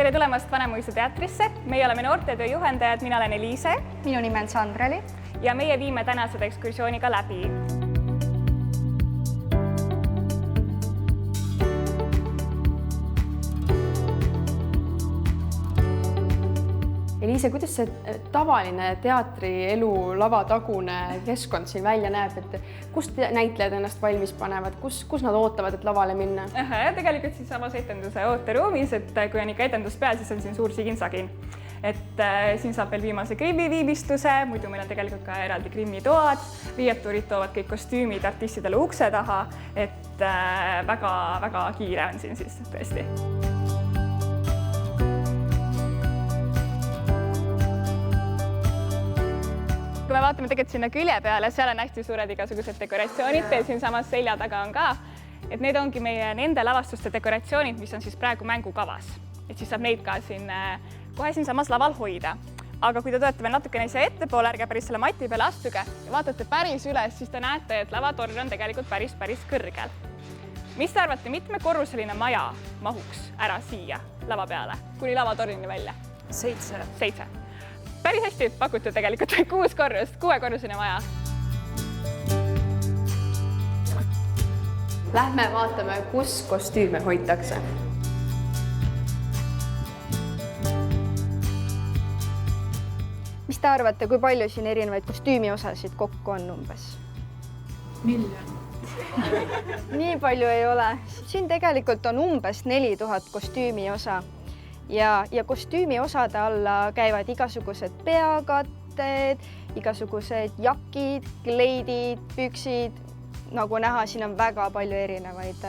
Tere tulemast Vanemuise teatrisse. Meie oleme noortetöö juhendajad, mina olen Eliise. Minu nimi on Sandrali. Ja meie viime tänased ekskursiooniga läbi. Eliise, kuidas see tavaline teatrielu lavatagune keskkond siin välja näeb, et kust näitlejad ennast valmis panevad, kus nad ootavad, et lavale minna? Tegelikult siis samas etenduse ooteruumis, et kui on ikka etendus peal, siis on siin suur sigin-sagin. Et siin saab veel viimase grimmi viimistluse, muidu meil on tegelikult ka eraldi grimmi toad, riieturid toovad kõik kostüümid artistidele ukse taha, et väga kiire on siin siis tõesti. Kui me vaatame tegelikult sinna külje peale, seal on hästi suured igasugused dekoratsioonid, teil siin samas selja taga on ka, et need ongi meie nende lavastuste dekoratsioonid, mis on siis praegu mängukavas. Et siis saab neid ka siin kohe siin samas laval hoida. Aga kui te tulete veel natukene siia ettepoole, ärge päris selle mati peale astuge ja vaatate päris üles, siis te näete, et lavatorn on tegelikult päris kõrgel. Mis te arvate, mitmekorruseline maja mahuks ära siia lava peale, kuni lavatornini välja? 7. Päris hästi pakutud tegelikult 6 korrust, 6-korrusene maja. Lähme vaatame, kus kostüüme hoitakse. Mis te arvate, kui palju siin erinevaid kostüümi osasid kokku on umbes? 1 miljon. Nii palju ei ole. Siin tegelikult on umbes 4000 kostüümi osa. Ja kostüümi osade alla käivad igasugused peakatted, igasugused jakid, kleidid, püksid. Nagu näha, siin on väga palju erinevaid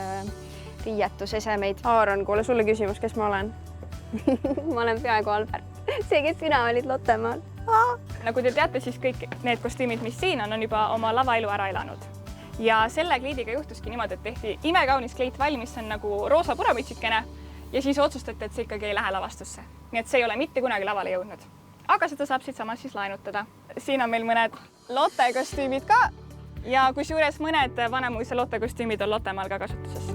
riietusesemeid. Aaron, kuule sulle küsimus, kes ma olen? Ma olen peaaegu Albert. See, kes sina olid Lottemaal. Nagu te teate, siis kõik need kostüümid, mis siin on juba oma lavaelu ära elanud. Ja selle kleidiga juhtuski niimoodi, et tehti imekaunis kleit valmis, see on nagu roosa puravitsikene. Ja siis otsustati, et see ikkagi ei lähe lavastusse. Nii et see ei ole mitte kunagi lavale jõudnud. Aga seda saab siit samas siis laenutada. Siin on meil mõned Lotte kostüümid ka ja kusjuures mõned Vanemuise Lotte kostüümid on Lottemaal ka kasutuses.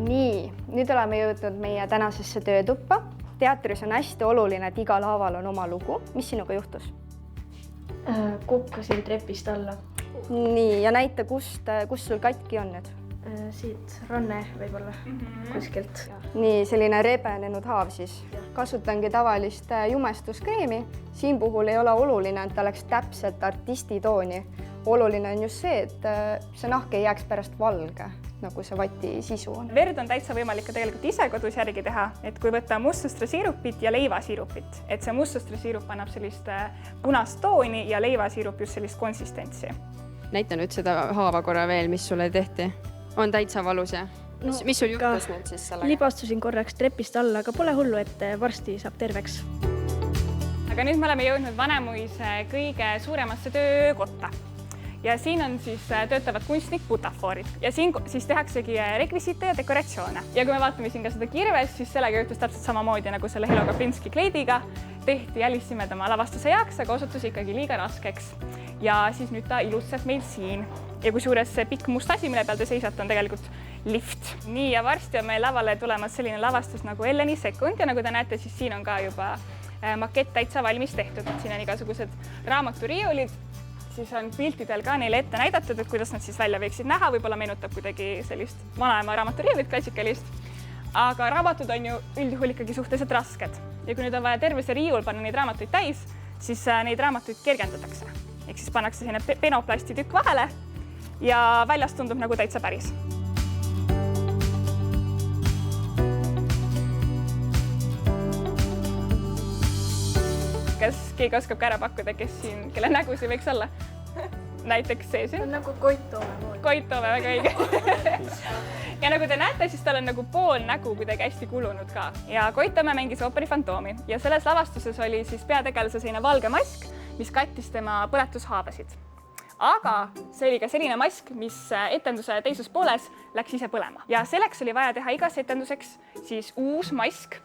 Nii, nüüd oleme jõudnud meie tänasesse töötuppa. Teatris on hästi oluline, et igal laaval on oma lugu. Mis sinuga juhtus? Kukkasin trepist alla. Nii, ja näita, kus sul katki on nüüd? Siit ranne võib-olla kuskilt. Nii, selline rebenenud haav siis. Kasutangi tavalist jumestuskreemi. Siin puhul ei ole oluline, et ta oleks täpselt artisti tooni. Oluline on just see, et see nahk ei jääks pärast valge, nagu see vati sisu on. Verd on täitsa võimalik ka tegelikult ise kodus järgi teha, et kui võtta mustustrasiirupit ja leivasiirupit, et see mustustrasiirup annab sellist punast tooni ja leivasiirup just sellist konsistentsi. Näita nüüd seda haava korra veel, mis sulle tehti. On täitsa valus ja? Mis sul juhtus nüüd siis sellega? Libastusin korraks trepist alla, aga pole hullu, et varsti saab terveks. Aga nüüd me oleme jõudnud Vanemuise kõige suuremasse töökotta. Ja siin on siis töötavad kunstnik butafoorid ja siin siis tehaksegi rekvisiite ja dekoratsioone. Ja kui me vaatame siin ka seda kirves, siis sellega juhtus täpselt samamoodi nagu selle Helo Kaplinski kleidiga. Tehti Alice Imedama lavastuse jaoks, aga osutus ikkagi liiga raskeks. Ja siis nüüd ta ilutseb meil siin. Ja kusjuures see pikk must asi, mille peal te seisate, on tegelikult lift. Nii, ja varsti on meil lavale tulemas selline lavastus nagu Elleni sekund ja nagu te näete, siis siin on ka juba makett täitsa valmis tehtud. Siin on igasugused raamaturiiulid, siis on piltidel ka neile ette näidatud, et kuidas nad siis välja võiksid näha, võib-olla meenutab kuidagi sellist vanaema raamaturiiulit klassikalist. Aga raamatud on ju üldjuhul ikkagi suhteliselt rasked. Ja kui nüüd on vaja terve see riiul panna neid raamatuid täis, siis neid raamatuid kergendatakse. Ehk siis pannakse sinna penoplasti tükk vahele ja väljas tundub nagu täitsa päris. Kas keegi oskab ka ära pakkuda, kelle nägu see võiks olla? Näiteks see siin. On nagu Koit Toome. Koit Toome, väga õige. Ja nagu te näete, siis tal on nagu pool nägu kuidagi hästi kulunud ka. Ja Koit Toome mängis ooperi Fantoomi ja selles lavastuses oli siis peategelase selline valge mask, mis kattis tema põletushaavasid. Aga see oli ka selline mask, mis etenduse teises pooles läks ise põlema. Ja selleks oli vaja teha igas etenduseks siis uus mask,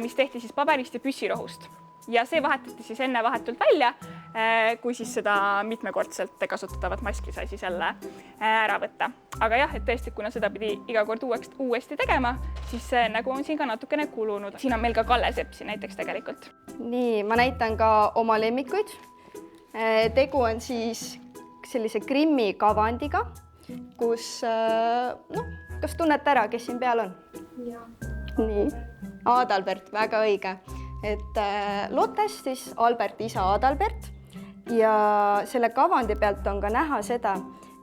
mis tehti siis paberist ja püssirohust. Ja see vahetati siis enne vahetult välja, kui siis seda mitmekordselt kasutatavat maski sai siis jälle ära võtta. Aga jah, et tõesti, kuna seda pidi iga kord uuesti tegema, siis see nägu on siin ka natukene kulunud. Siin on meil ka Kalle Sepp siin näiteks tegelikult. Nii, ma näitan ka oma lemmikuid. Tegu on siis sellise Grimmi kavandiga, kus, kas tunnete ära, kes siin peal on? Nii, Adalbert, väga õige. Et Lottest siis Alberti isa Adalbert ja selle kavandi pealt on ka näha seda,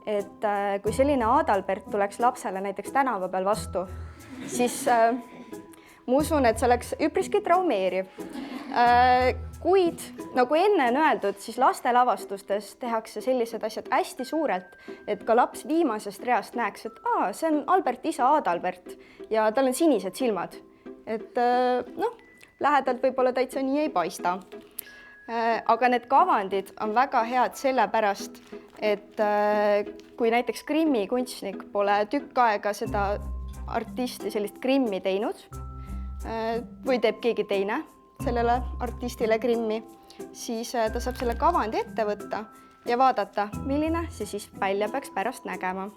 et kui selline Adalbert tuleks lapsele näiteks tänava peal vastu, siis ma usun, et see oleks üpriski traumeeriv. Kuid nagu enne on öeldud, siis lastelavastustes tehakse sellised asjad hästi suurelt, et ka laps viimasest reast näeks, et see on Alberti isa Adalbert ja tal on sinised silmad. Et lähedalt võib-olla täitsa nii ei paista. Aga need kavandid on väga head sellepärast, et kui näiteks Grimmi kunstnik pole tükk aega seda artisti sellist Grimmi teinud või teeb keegi teine sellele artistile Grimmi, siis ta saab selle kavandi ette võtta ja vaadata, milline see siis välja peaks pärast nägema.